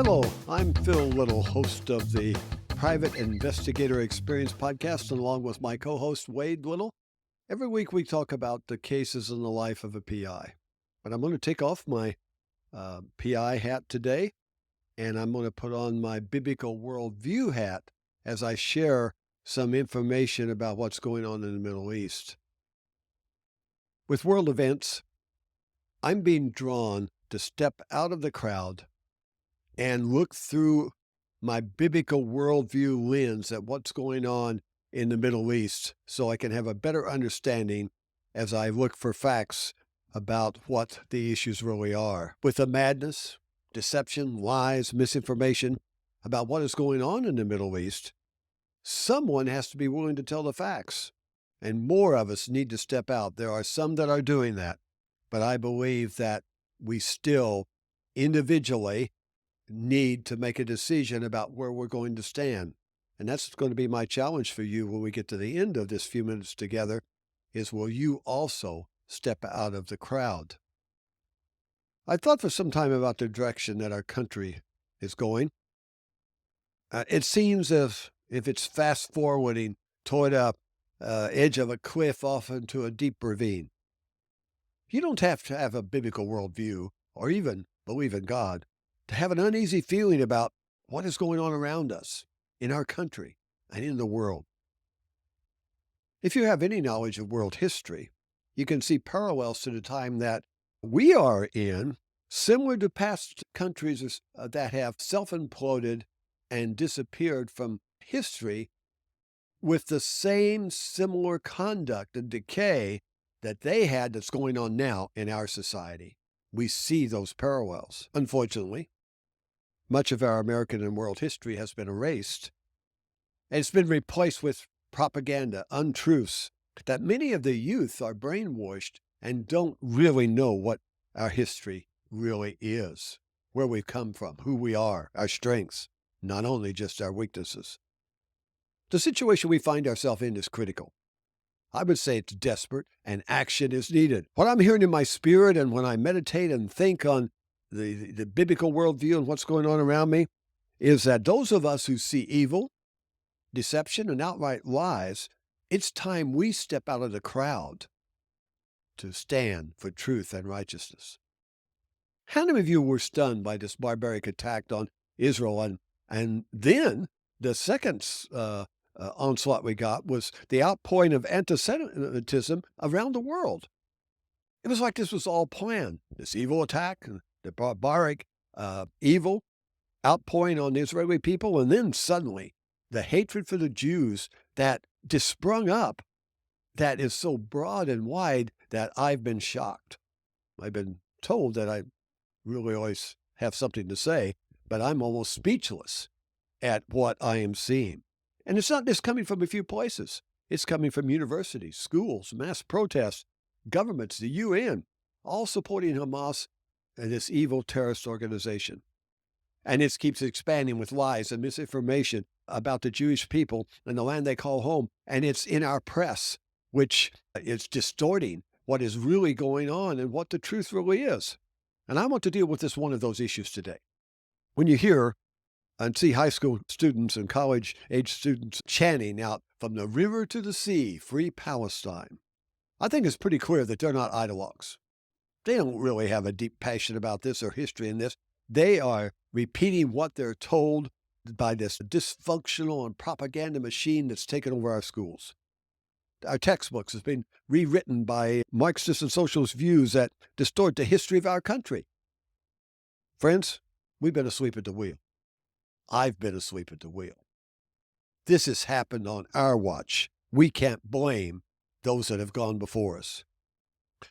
Hello, I'm Phil Little, host of the Private Investigator Experience podcast, and along with my co-host Wade Little. Every week we talk about the cases in the life of a PI. But I'm going to take off my PI hat today, and I'm going to put on my biblical worldview hat as I share some information about what's going on in the Middle East. With world events, I'm being drawn to step out of the crowd and look through my biblical worldview lens at what's going on in the Middle East so I can have a better understanding as I look for facts about what the issues really are. With the madness, deception, lies, misinformation about what is going on in the Middle East, someone has to be willing to tell the facts. And more of us need to step out. There are some that are doing that, but I believe that we still individually need to make a decision about where we're going to stand. And that's going to be my challenge for you when we get to the end of this few minutes together is, will you also step out of the crowd? I thought for some time about the direction that our country is going. It seems as if it's fast forwarding toward a edge of a cliff off into a deep ravine. You don't have to have a biblical worldview or even believe in God to have an uneasy feeling about what is going on around us in our country and in the world. If you have any knowledge of world history, you can see parallels to the time that we are in, similar to past countries that have self-imploded and disappeared from history with the same similar conduct and decay that they had that's going on now in our society. We see those parallels. Unfortunately, much of our American and world history has been erased, and it's been replaced with propaganda, untruths, that many of the youth are brainwashed and don't really know what our history really is, where we've come from, who we are, our strengths, not only just our weaknesses. The situation we find ourselves in is critical. I would say it's desperate, and action is needed. What I'm hearing in my spirit and when I meditate and think on the biblical worldview and what's going on around me is that those of us who see evil, deception, and outright lies, it's time we step out of the crowd to stand for truth and righteousness. How many of you were stunned by this barbaric attack on Israel? And then the second onslaught we got was the outpouring of antisemitism around the world. It was like this was all planned. This evil attack, the barbaric evil outpouring on the Israeli people, and then suddenly the hatred for the Jews that just sprung up, that is so broad and wide that I've been shocked. I've been told that I really always have something to say, but I'm almost speechless at what I am seeing. And it's not just coming from a few places. It's coming from universities, schools, mass protests, governments, the UN, all supporting Hamas and this evil terrorist organization. And it keeps expanding with lies and misinformation about the Jewish people and the land they call home. And it's in our press, which is distorting what is really going on and what the truth really is. And I want to deal with this one of those issues today. When you hear and see high school students and college-age students chanting out, "From the river to the sea, free Palestine," I think it's pretty clear that they're not ideologues. They don't really have a deep passion about this or history in this. They are repeating what they're told by this dysfunctional and propaganda machine that's taken over our schools. Our textbooks have been rewritten by Marxist and socialist views that distort the history of our country. Friends, we've been asleep at the wheel. I've been asleep at the wheel. This has happened on our watch. We can't blame those that have gone before us.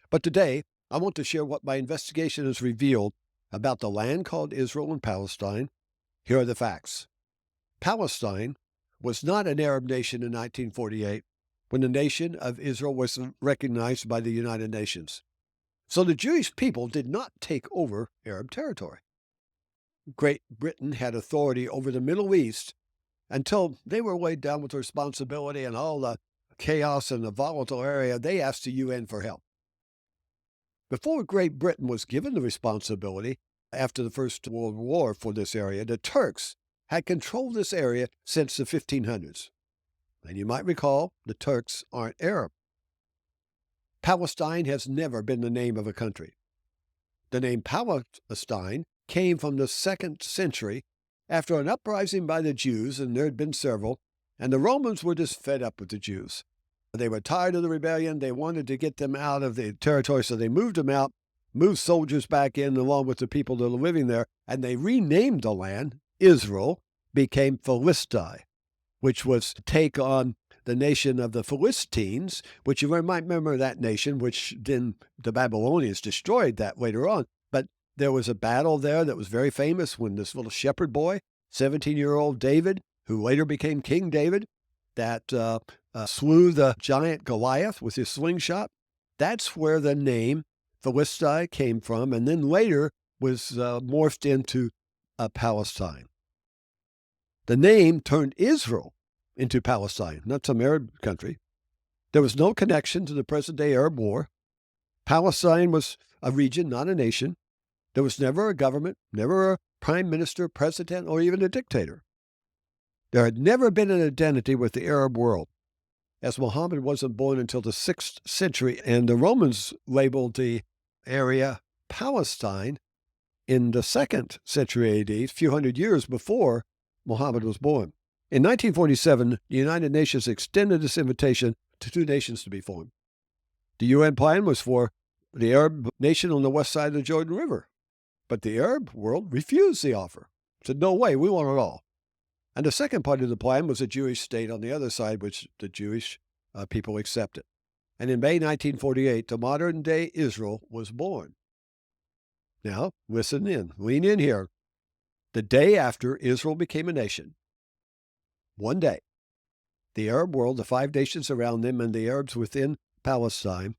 But today, I want to share what my investigation has revealed about the land called Israel and Palestine. Here are the facts. Palestine was not an Arab nation in 1948 when the nation of Israel was recognized by the United Nations. So the Jewish people did not take over Arab territory. Great Britain had authority over the Middle East until they were weighed down with responsibility and all the chaos in the volatile area. They asked the UN for help. Before Great Britain was given the responsibility, after the First World War for this area. The Turks had controlled this area since the 1500s. And you might recall, the Turks aren't Arab. Palestine has never been the name of a country. The name Palestine came from the 2nd century after an uprising by the Jews, and there had been several, and the Romans were just fed up with the Jews. They were tired of the rebellion. They wanted to get them out of the territory, so they moved them out, moved soldiers back in along with the people that were living there, and they renamed the land. Israel became Philistine, which was to take on the nation of the Philistines, which you might remember that nation, which then the Babylonians destroyed that later on. But there was a battle there that was very famous when this little shepherd boy, 17-year-old David, who later became King David, that slew the giant Goliath with his slingshot. That's where the name Philistine came from, and then later was morphed into Palestine. The name turned Israel into Palestine, not some Arab country. There was no connection to the present-day Arab war. Palestine was a region, not a nation. There was never a government, never a prime minister, president, or even a dictator. There had never been an identity with the Arab world, as Muhammad wasn't born until the 6th century, and the Romans labeled the area Palestine in the 2nd century AD, a few hundred years before Muhammad was born. In 1947, the United Nations extended this invitation to 2 nations to be formed. The UN plan was for the Arab nation on the west side of the Jordan River, but the Arab world refused the offer, said, no way, we want it all. And the second part of the plan was a Jewish state on the other side, which the Jewish people accepted. And in May 1948, the modern-day Israel was born. Now, listen in, lean in here. The day after Israel became a nation, one day, the Arab world, the 5 nations around them, and the Arabs within Palestine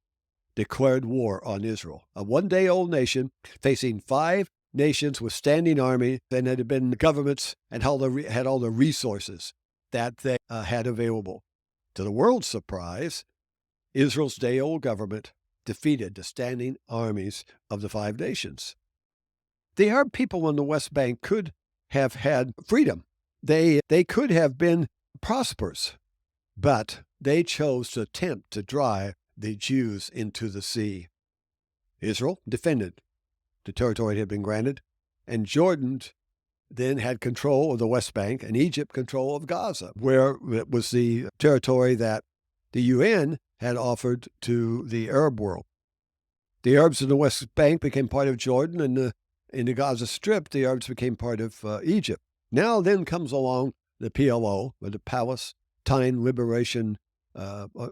declared war on Israel. A one-day-old nation facing 5 nations with standing army, and had been governments and had all the resources that they had available. To the world's surprise, Israel's day-old government defeated the standing armies of the 5 nations. The Arab people on the West Bank could have had freedom. They could have been prosperous, but they chose to attempt to drive the Jews into the sea. Israel defended the territory it had been granted, and Jordan then had control of the West Bank, and Egypt control of Gaza, where it was the territory that the UN had offered to the Arab world. The Arabs in the West Bank became part of Jordan, and in the Gaza Strip, the Arabs became part of Egypt. Now then comes along the PLO, or the Palestine Liberation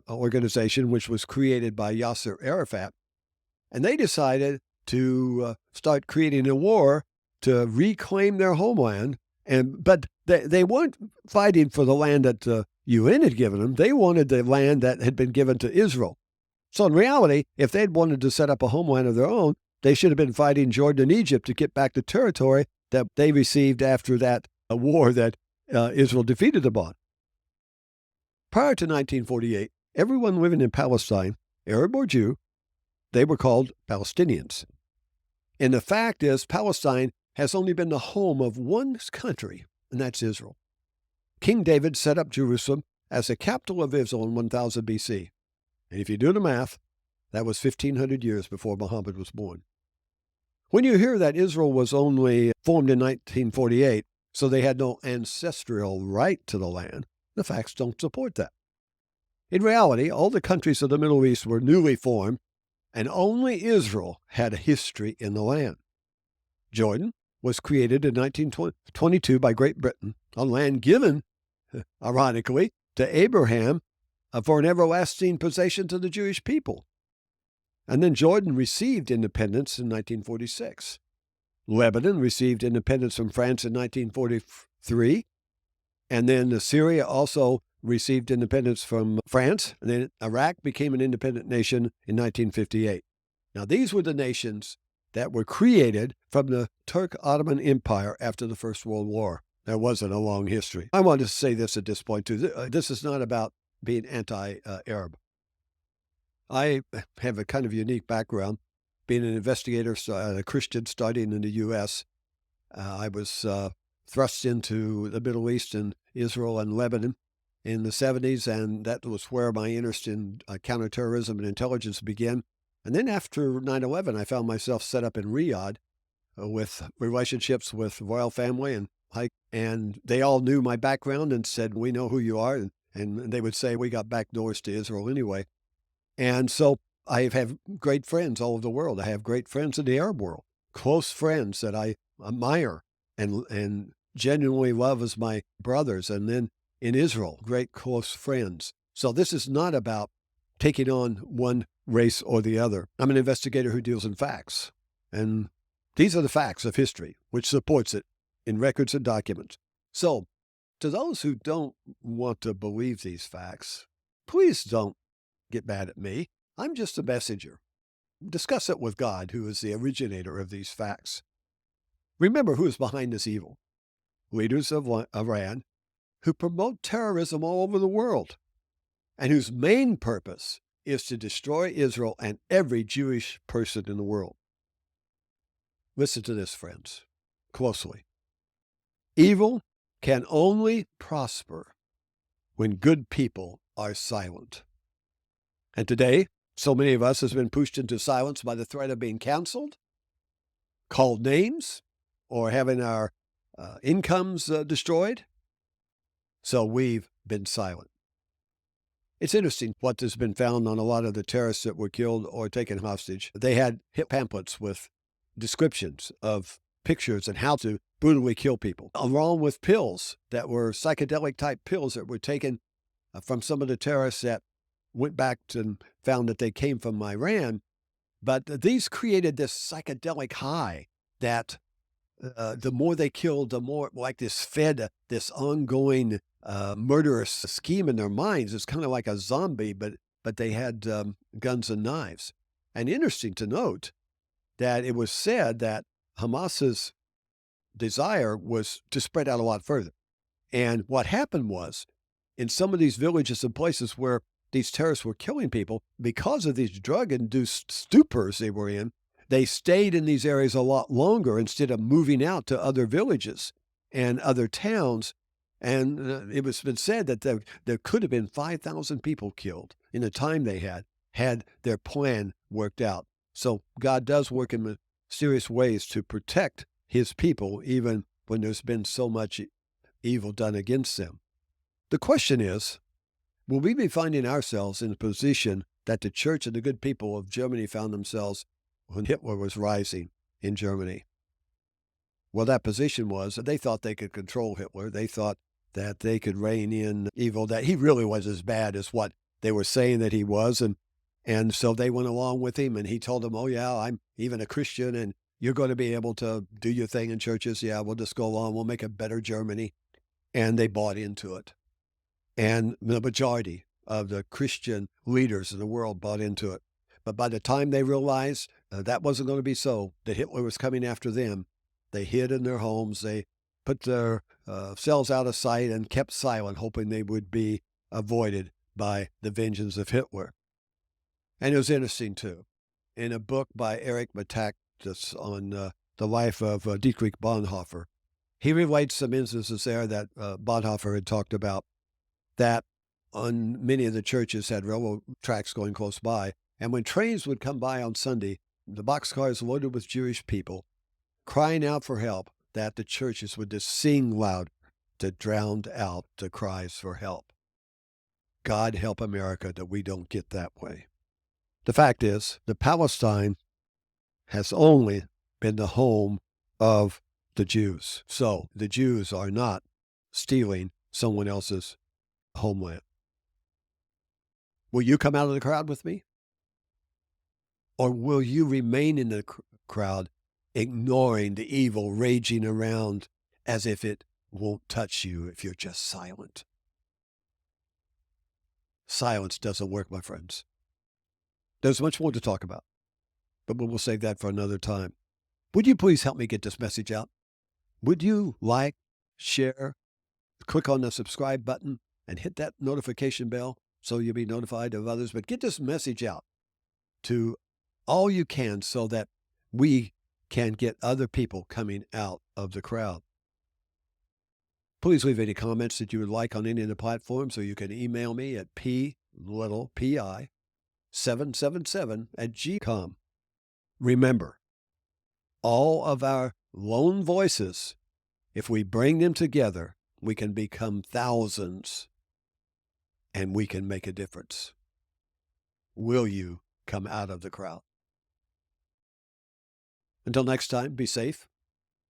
Organization, which was created by Yasser Arafat, and they decided to start creating a war to reclaim their homeland. But they weren't fighting for the land that the UN had given them. They wanted the land that had been given to Israel. So in reality, if they'd wanted to set up a homeland of their own, they should have been fighting Jordan and Egypt to get back the territory that they received after that war that Israel defeated them on. Prior to 1948, everyone living in Palestine, Arab or Jew, they were called Palestinians. And the fact is, Palestine has only been the home of one country, and that's Israel. King David set up Jerusalem as the capital of Israel in 1000 BC. And if you do the math, that was 1,500 years before Muhammad was born. When you hear that Israel was only formed in 1948, so they had no ancestral right to the land, the facts don't support that. In reality, all the countries of the Middle East were newly formed, and only Israel had a history in the land. Jordan was created in 1922 by Great Britain on land given, ironically, to Abraham for an everlasting possession to the Jewish people. And then Jordan received independence in 1946. Lebanon received independence from France in 1943. And then Syria also received independence from France. And then Iraq became an independent nation in 1958. Now, these were the nations that were created from the Turk-Ottoman Empire after the First World War. There wasn't a long history. I want to say this at this point, too. This is not about being anti-Arab. I have a kind of unique background. being an investigator, a Christian studying in the U.S., I was thrust into the Middle East and Israel and Lebanon in the 70s, and that was where my interest in counterterrorism and intelligence began. And then after 9/11, I found myself set up in Riyadh with relationships with royal family and they all knew my background and said, "We know who you are," and they would say, "We got back doors to Israel anyway." And so I have great friends all over the world. I have great friends in the Arab world, close friends that I admire and genuinely love as my brothers. And then in Israel, great close friends. So this is not about taking on one race or the other. I'm an investigator who deals in facts. And these are the facts of history, which supports it in records and documents. So to those who don't want to believe these facts, please don't get mad at me. I'm just a messenger. Discuss it with God, who is the originator of these facts. Remember who is behind this evil. Leaders of Iran who promote terrorism all over the world and whose main purpose is to destroy Israel and every Jewish person in the world. Listen to this, friends, closely. Evil can only prosper when good people are silent. And today, so many of us has been pushed into silence by the threat of being canceled, called names, or having our incomes destroyed. So we've been silent. It's interesting what has been found on a lot of the terrorists that were killed or taken hostage. They had hit pamphlets with descriptions of pictures and how to brutally kill people, along with pills that were psychedelic type pills that were taken from some of the terrorists that went back and found that they came from Iran. But these created this psychedelic high that the more they killed, the more like this fed this ongoing murderous scheme in their minds. It's kind of like a zombie, but they had guns and knives. And interesting to note that it was said that Hamas's desire was to spread out a lot further. And what happened was, in some of these villages and places where these terrorists were killing people, because of these drug-induced stupors they were in, they stayed in these areas a lot longer instead of moving out to other villages and other towns. And it was been said that there could have been 5,000 people killed in the time they had their plan worked out. So God does work in mysterious ways to protect his people, even when there's been so much evil done against them. The question is, will we be finding ourselves in a position that the church and the good people of Germany found themselves when Hitler was rising in Germany? Well, that position was that they thought they could control Hitler. They thought that they could rein in evil, that he really was as bad as what they were saying that he was. And so they went along with him, and he told them, "Oh, yeah, I'm even a Christian, and you're going to be able to do your thing in churches. Yeah, we'll just go along. We'll make a better Germany." And they bought into it. And the majority of the Christian leaders in the world bought into it. But by the time they realized that wasn't going to be so, that Hitler was coming after them, they hid in their homes. They put their selves out of sight and kept silent, hoping they would be avoided by the vengeance of Hitler. And it was interesting, too. In a book by Eric Matak that's on the life of Dietrich Bonhoeffer, he relates some instances there that Bonhoeffer had talked about, that on many of the churches had railroad tracks going close by. And when trains would come by on Sunday, the boxcars loaded with Jewish people crying out for help, that the churches would just sing loud to drown out the cries for help. God help America that we don't get that way. The fact is that Palestine has only been the home of the Jews. So the Jews are not stealing someone else's homeland. Will you come out of the crowd with me? Or will you remain in the crowd, ignoring the evil raging around as if it won't touch you if you're just silent? Silence doesn't work, my friends. There's much more to talk about, but we'll save that for another time. Would you please help me get this message out? Would you like, share, click on the subscribe button, and hit that notification bell so you'll be notified of others? But get this message out to all you can so that we can get other people coming out of the crowd. Please leave any comments that you would like on any of the platforms, or you can email me at pi777@gmail.com. Remember, all of our lone voices, if we bring them together, we can become thousands and we can make a difference. Will you come out of the crowd? Until next time, be safe.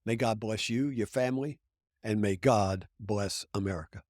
May God bless you, your family, and may God bless America.